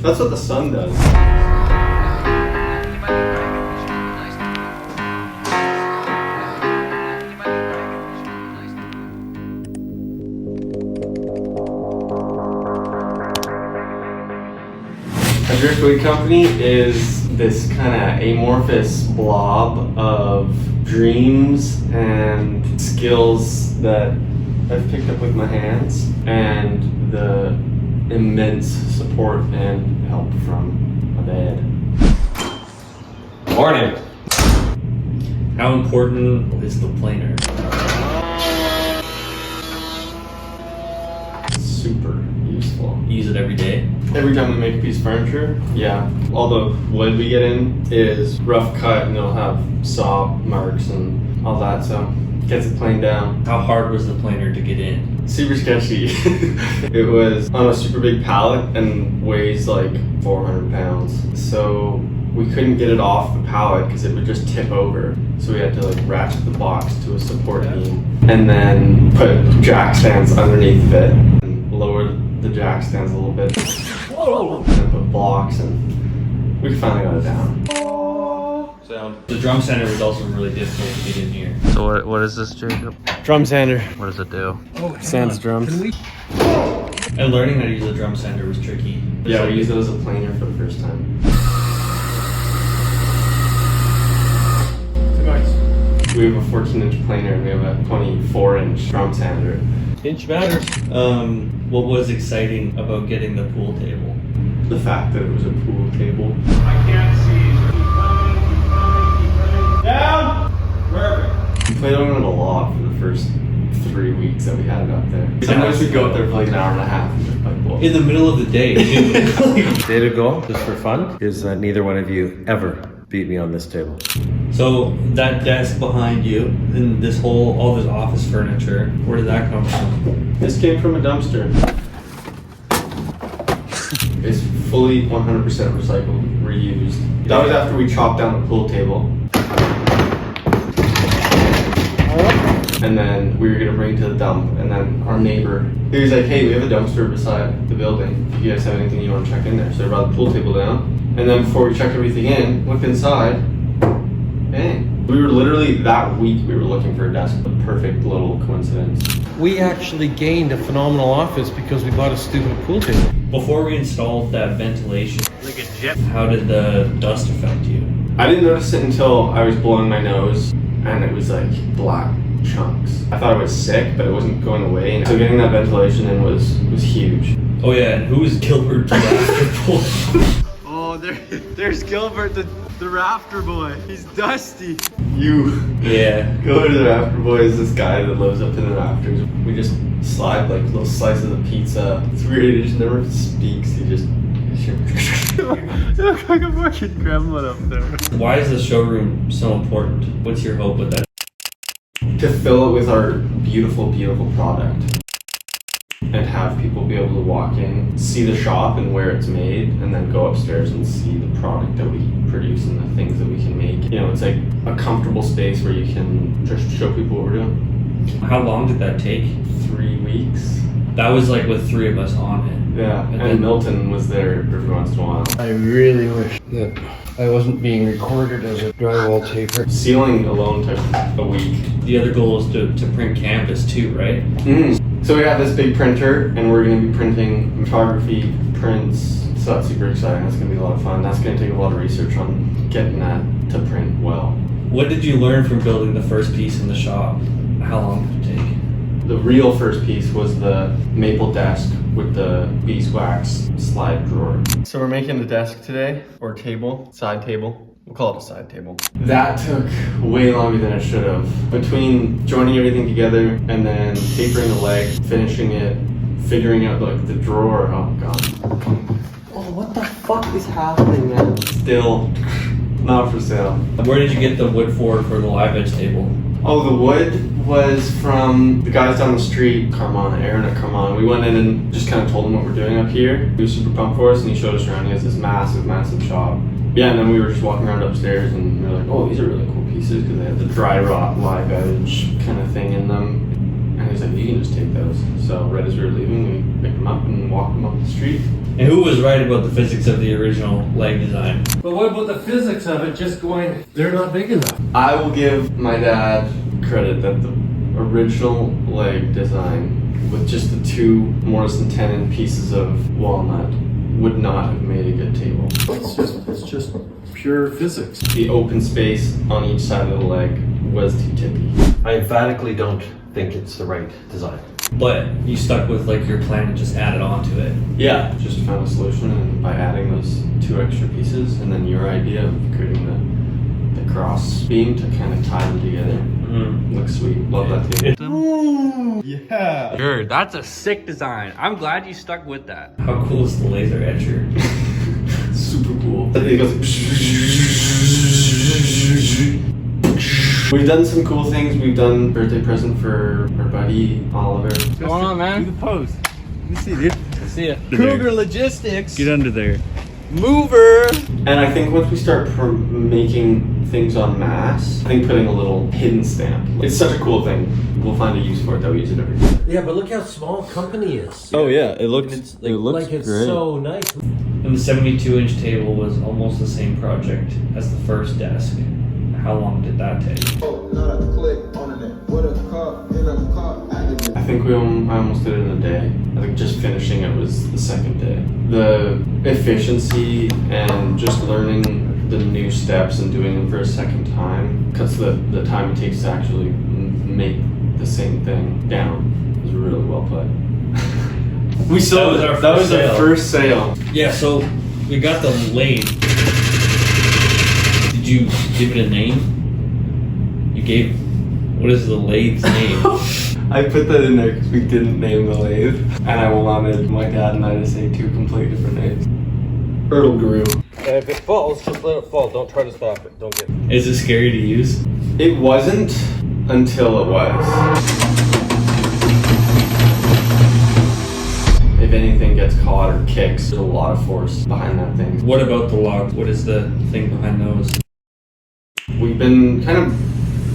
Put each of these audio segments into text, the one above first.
That's what the sun does. A Driftwood company is this kind of amorphous blob of dreams and skills that I've picked up with my hands and the immense support and help from my dad. Morning. How important is the planer? Super useful. Use it every day? Every time we make a piece of furniture, yeah. All the wood we get in is rough cut and it'll have saw marks and all that, so gets it planed down. How hard was the planer to get in? Super sketchy. It was on a super big pallet and weighs like 400 pounds. So we couldn't get it off the pallet because it would just tip over. So we had to like ratchet the box to a support beam and then put jack stands underneath it and lower the jack stands a little bit. And then put blocks and we finally got it down. So the drum sander was also really difficult to get in here. So what is this, Jacob? Drum sander. What does it do? Sands drums. And learning how to use a drum sander was tricky. Yeah, we used it as a planer for the first time. So guys, we have a 14-inch planer and we have a 24-inch drum sander. Inch matters. What was exciting about getting the pool table? The fact that it was a pool table. I can't see. Keep coming. Down! Perfect. We played on it a lot for the first 3 weeks that we had it up there. Sometimes we'd go up there for like an hour and a half and just play pool. In the middle of the day, too. Day to go, just for fun, is that neither one of you ever beat me on this table. So that desk behind you and this whole, all this office furniture, where did that come from? This came from a dumpster. It's fully 100% recycled, reused. That was after we chopped down the pool table. And then we were gonna bring it to the dump, and then our neighbor, he was like, hey, we have a dumpster beside the building. If you guys have anything you want to check in there. So we brought the pool table down. And then before we checked everything in, looked inside, bang. We were literally, that week, we were looking for a desk. A perfect little coincidence. We actually gained a phenomenal office because we bought a stupid pool table. Before we installed that ventilation, like a jet, how did the dust affect you? I didn't notice it until I was blowing my nose, and it was like black chunks. I thought I was sick, but it wasn't going away. So getting that ventilation in was huge. Oh yeah, and who is Gilbert the rafter boy? Oh, there's Gilbert, the rafter boy. He's dusty. You. Yeah. Go to the rafter boy is this guy that lives up in the rafters. We just slide like little slices of pizza. It's weird, he just never speaks. He just you look like a fucking gremlin up there. Why is the showroom so important? What's your hope with that? To fill it with our beautiful, beautiful product. And have people be able to walk in, see the shop and where it's made, and then go upstairs and see the product that we produce and the things that we can make. You know, it's like a comfortable space where you can just show people what we're doing. How long did that take? 3 weeks. That was like with 3 of us on it. Yeah, and Milton was there every once in a while. I really wish that I wasn't being recorded as a drywall taper. Sealing alone took a week. The other goal is to print canvas too, right? So we have this big printer, and we're going to be printing photography prints. So that's super exciting. That's going to be a lot of fun. That's going to take a lot of research on getting that to print well. What did you learn from building the first piece in the shop? How long did it take? The real first piece was the maple desk with the beeswax slide drawer. So we're making the desk today, or table, side table. We'll call it a side table. That took way longer than it should have. Between joining everything together and then tapering the leg, finishing it, figuring out like the drawer, oh god. Oh, what the fuck is happening, man? Still not for sale. Where did you get the wood for the live edge table? Oh, the wood was from the guys down the street, Aaron at Carmona. We went in and just kind of told him what we're doing up here. He was super pumped for us and he showed us around. He has this massive, massive shop. Yeah, and then we were just walking around upstairs and we were like, oh, these are really cool pieces because they have the dry rot live edge kind of thing in them. And he's like, you can just take those. So right as we were leaving, we picked them up and walk them up the street. And who was right about the physics of the original leg design? But what about the physics of it just going, they're not big enough? I will give my dad credit that the original leg design with just the 2 Morris and Tenon pieces of walnut would not have made a good table. It's just pure physics. The open space on each side of the leg was too tippy. I emphatically don't think it's the right design. But you stuck with like your plan and just added on to it. Yeah, just found a solution, and by adding those 2 extra pieces, and then your idea of creating the cross beam to kind of tie them together. Looks sweet. Love that table. Ooh, yeah. Sure, that's a sick design. I'm glad you stuck with that. How cool is the laser etcher? Super cool. It goes. We've done some cool things. We've done birthday present for our buddy Oliver. What's going on, man? Do the pose. Let me see, dude. See ya. Cougar Logistics. Get under there. Mover. And I think once we start making things en masse, I think putting a little hidden stamp. It's such a cool thing. We'll find a use for it that we use it every day. Yeah, but look how small company is. Oh yeah, it looks Like it's so nice. And the 72-inch table was almost the same project as the first desk. How long did that take? I think I almost did it in a day. I think just finishing it was the second day. The efficiency and just learning the new steps and doing them for a second time cuts the time it takes to actually make the same thing down. It was really well put. We sold it. That was our first sale. Yeah, so we got the lathe. Did you give it a name? You gave, what is the lathe's name? I put that in there because we didn't name the lathe, and I wanted my dad and I to say 2 completely different names. Hurdle Guru. And if it falls, just let it fall. Don't try to stop it. Don't get it. Is it scary to use? It wasn't until it was. If anything gets caught or kicks, there's a lot of force behind that thing. What about the logs? What is the thing behind those? We've been kind of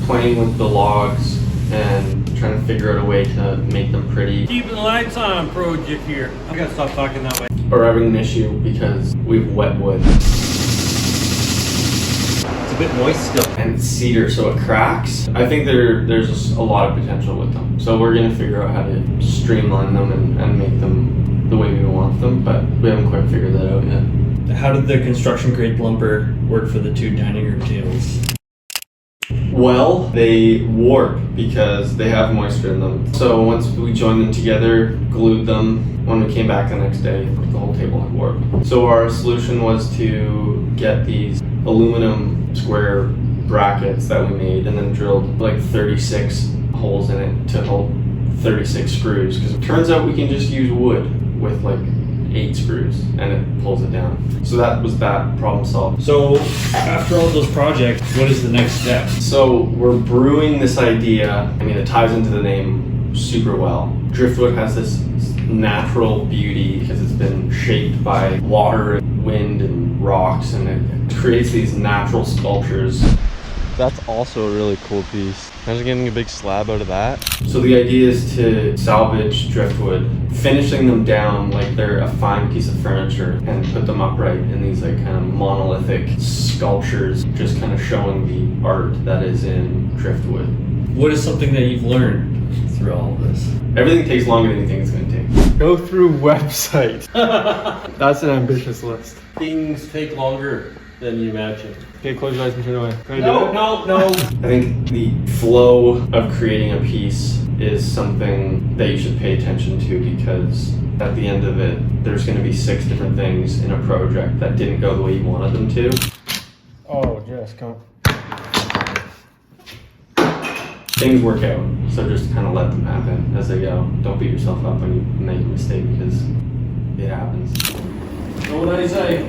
playing with the logs and trying to figure out a way to make them pretty. Keeping the lights on project here. I gotta stop talking that way. We're having an issue because we've wet wood. It's a bit moist still. And it's cedar, so it cracks. I think there's a lot of potential with them. So we're gonna figure out how to streamline them and make them the way we want them, but we haven't quite figured that out yet. How did the construction grade lumber work for the 2 dining room tables? Well, they warp because they have moisture in them. So once we joined them together, glued them, when we came back the next day, the whole table had warped. So our solution was to get these aluminum square brackets that we made and then drilled like 36 holes in it to hold 36 screws. Because it turns out we can just use wood with like 8 screws and it pulls it down. So that was that problem solved. So after all those projects, what is the next step? So we're brewing this idea. I mean, it ties into the name super well. Driftwood has this natural beauty because it's been shaped by water and wind and rocks, and it creates these natural sculptures. That's also a really cool piece. Imagine getting a big slab out of that. So the idea is to salvage driftwood, finishing them down like they're a fine piece of furniture and put them upright in these like kind of monolithic sculptures, just kind of showing the art that is in driftwood. What is something that you've learned through all of this? Everything takes longer than you think it's going to take. Go through website. That's an ambitious list. Things take longer than you imagine. Okay, close your eyes and turn away. No. I think the flow of creating a piece is something that you should pay attention to, because at the end of it, there's going to be 6 different things in a project that didn't go the way you wanted them to. Oh, Jess, come. Things work out, so just kind of let them happen as they go. Don't beat yourself up when you make a mistake, because it happens. Know what I say?